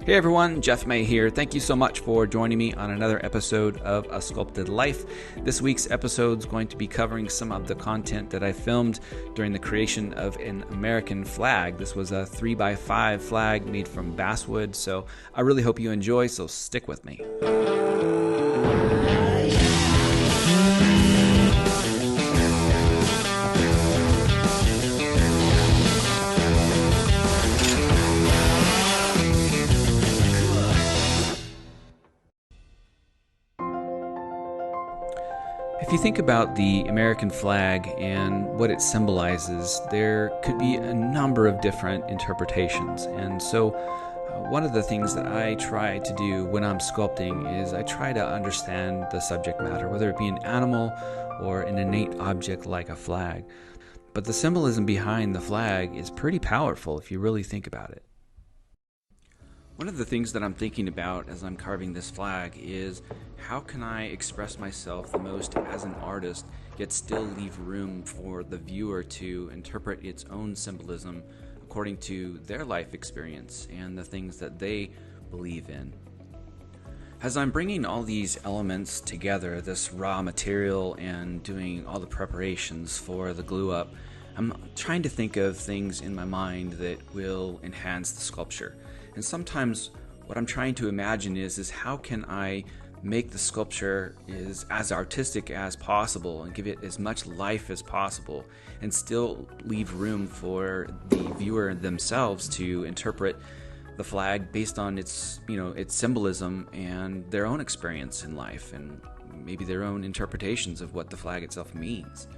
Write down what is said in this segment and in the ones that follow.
Hey everyone, Jeff May here. Thank you so much for joining me on another episode of A Sculpted Life. This week's episode is going to be covering some of the content that I filmed during the creation of an American flag. This was a 3x5 flag made from basswood, so I really hope you enjoy, so stick with me. If you think about the American flag and what it symbolizes, there could be a number of different interpretations. And so one of the things that I try to do when I'm sculpting is I try to understand the subject matter, whether it be an animal or an innate object like a flag. But the symbolism behind the flag is pretty powerful if you really think about it. One of the things that I'm thinking about as I'm carving this flag is how can I express myself the most as an artist, yet still leave room for the viewer to interpret its own symbolism according to their life experience and the things that they believe in. As I'm bringing all these elements together, this raw material, and doing all the preparations for the glue up, I'm trying to think of things in my mind that will enhance the sculpture. And sometimes what I'm trying to imagine is how can I make the sculpture is as artistic as possible and give it as much life as possible and still leave room for the viewer themselves to interpret the flag based on its symbolism and their own experience in life and maybe their own interpretations of what the flag itself means.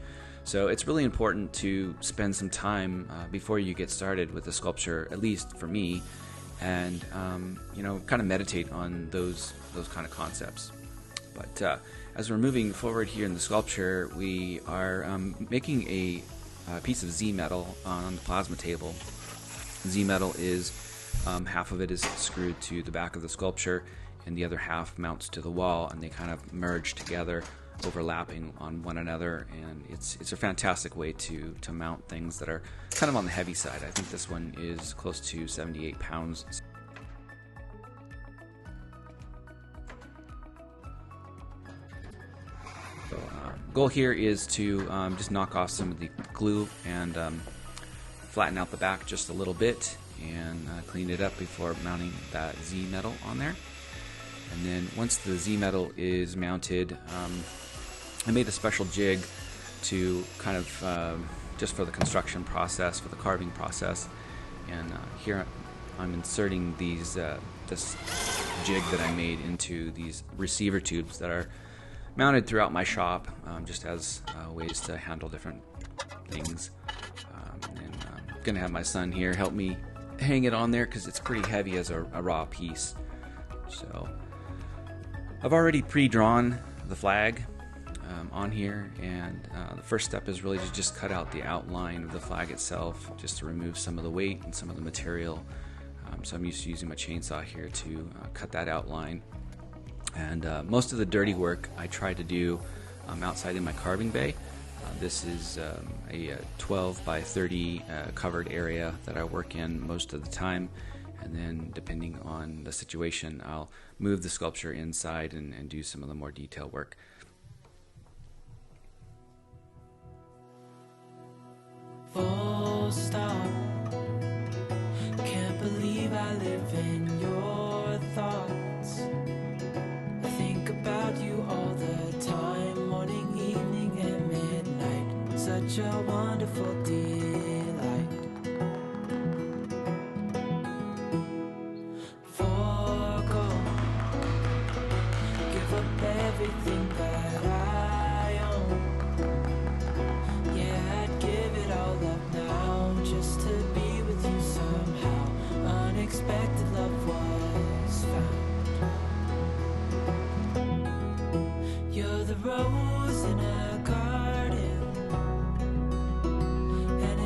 So it's really important to spend some time before you get started with the sculpture, at least for me, and kind of meditate on those kind of concepts. But as we're moving forward here in the sculpture, we are making a piece of Z metal on the plasma table. Z metal is half of it is screwed to the back of the sculpture, and the other half mounts to the wall, and they kind of merge together, overlapping on one another, and it's a fantastic way to mount things that are kind of on the heavy side. I think this one is close to 78 pounds. So goal here is to just knock off some of the glue and flatten out the back just a little bit and clean it up before mounting that Z metal on there. And then once the Z metal is mounted, I made a special jig to kind of just for the construction process, for the carving process, and here I'm inserting these this jig that I made into these receiver tubes that are mounted throughout my shop, just as ways to handle different things. And I'm gonna have my son here help me hang it on there because it's pretty heavy as a raw piece. So I've already pre-drawn the flag on here, and the first step is really to just cut out the outline of the flag itself, just to remove some of the weight and some of the material. So I'm used to using my chainsaw here to cut that outline, and most of the dirty work I try to do outside in my carving bay. This is a 12 by 30 covered area that I work in most of the time, and then depending on the situation I'll move the sculpture inside and do some of the more detailed work. Full stop. Can't believe I live in your thoughts. I think about you all the time, morning, evening, and midnight. Such a wonderful delight. Forgo, give up everything that I own. Yeah, I'd give it all up now, just to be with you somehow. Unexpected love was found. You're the rose in a garden, and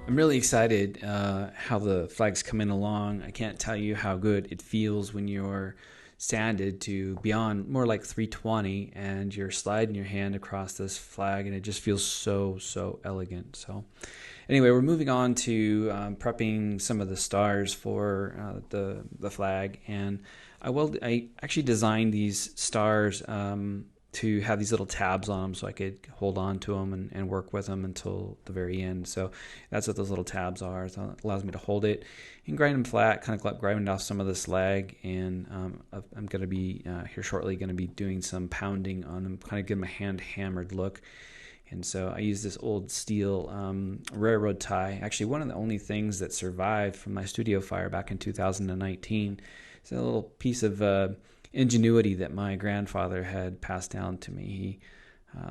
I'm really excited how the flag's coming along. I can't tell you how good it feels when you're sanded to beyond more like 320 and you're sliding your hand across this flag, and it just feels so elegant. So anyway, we're moving on to prepping some of the stars for the flag, and I actually designed these stars to have these little tabs on them so I could hold on to them and work with them until the very end. So that's what those little tabs are. So it allows me to hold it and grind them flat, kind of grinding off some of the slag. And I'm going to be here shortly going to be doing some pounding on them, kind of give them a hand hammered look. And so I use this old steel railroad tie. Actually, one of the only things that survived from my studio fire back in 2019. It's a little piece of ingenuity that my grandfather had passed down to me.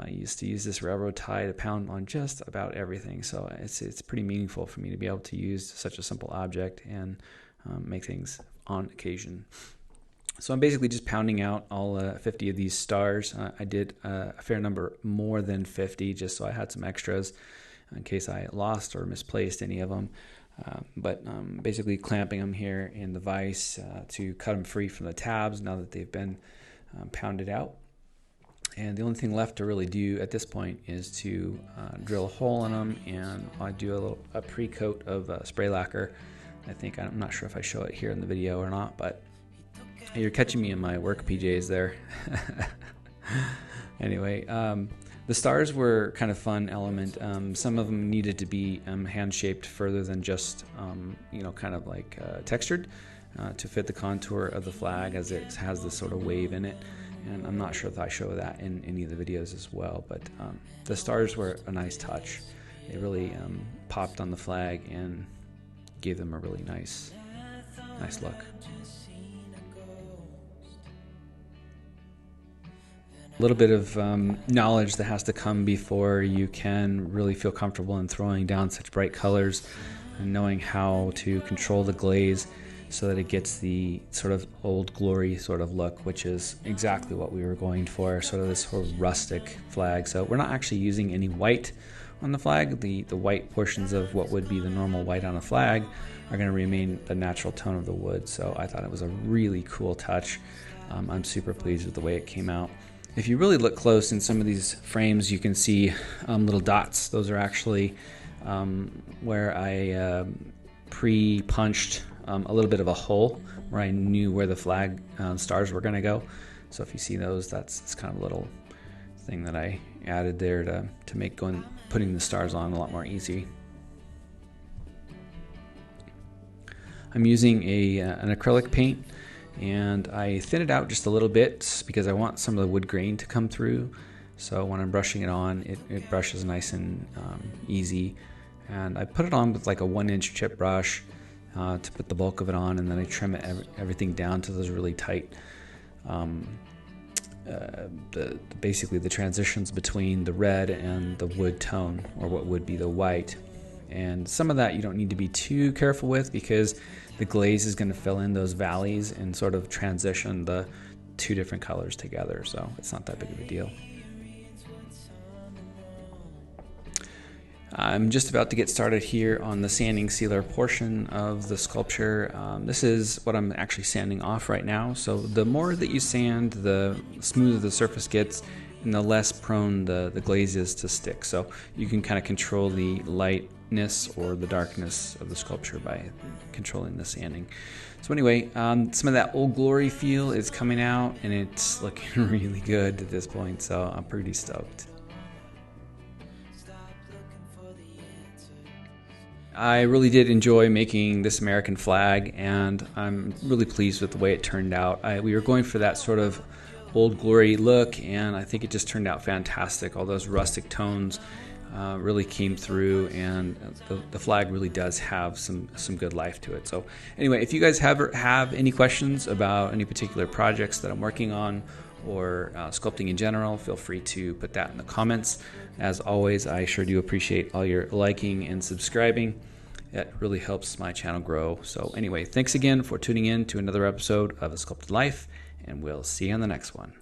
He used to use this railroad tie to pound on just about everything. So it's pretty meaningful for me to be able to use such a simple object and make things on occasion. So I'm basically just pounding out all 50 of these stars. I did a fair number more than 50 just so I had some extras in case I lost or misplaced any of them. But basically clamping them here in the vise to cut them free from the tabs now that they've been pounded out. And the only thing left to really do at this point is to drill a hole in them, and I do a pre-coat of spray lacquer. I'm not sure if I show it here in the video or not, but you're catching me in my work PJs there. Anyway, the stars were kind of fun element. Some of them needed to be hand-shaped further than just, kind of like textured to fit the contour of the flag, as it has this sort of wave in it. And I'm not sure if I show that in any of the videos as well, but the stars were a nice touch. They really popped on the flag and gave them a really nice look. A little bit of knowledge that has to come before you can really feel comfortable in throwing down such bright colors, and knowing how to control the glaze so that it gets the sort of old glory sort of look, which is exactly what we were going for, sort of this sort of rustic flag. So we're not actually using any white on the flag. The white portions of what would be the normal white on a flag are going to remain the natural tone of the wood. So I thought it was a really cool touch. I'm super pleased with the way it came out. If you really look close in some of these frames, you can see little dots. Those are actually where I pre-punched a little bit of a hole where I knew where the flag stars were going to go. So if you see those, it's kind of a little thing that I added there to make putting the stars on a lot more easy. I'm using an acrylic paint, and I thin it out just a little bit because I want some of the wood grain to come through. So when I'm brushing it on, it brushes nice and easy. And I put it on with like a 1-inch chip brush to put the bulk of it on, and then I trim everything down to those really tight, basically the transitions between the red and the wood tone, or what would be the white. And some of that you don't need to be too careful with, because the glaze is going to fill in those valleys and sort of transition the two different colors together, so it's not that big of a deal. I'm just about to get started here on the sanding sealer portion of the sculpture. This is what I'm actually sanding off right now. So the more that you sand, the smoother the surface gets, and the less prone the glaze is to stick. So you can kind of control the lightness or the darkness of the sculpture by controlling the sanding. So anyway, some of that old glory feel is coming out, and it's looking really good at this point, so I'm pretty stoked. I really did enjoy making this American flag, and I'm really pleased with the way it turned out. We were going for that sort of old glory look, and I think it just turned out fantastic. All those rustic tones really came through, and the flag really does have some good life to it. So anyway, if you guys have any questions about any particular projects that I'm working on, or sculpting in general, feel free to put that in the comments. As always, I sure do appreciate all your liking and subscribing. That really helps my channel grow. So anyway, thanks again for tuning in to another episode of A Sculpted Life, and we'll see you on the next one.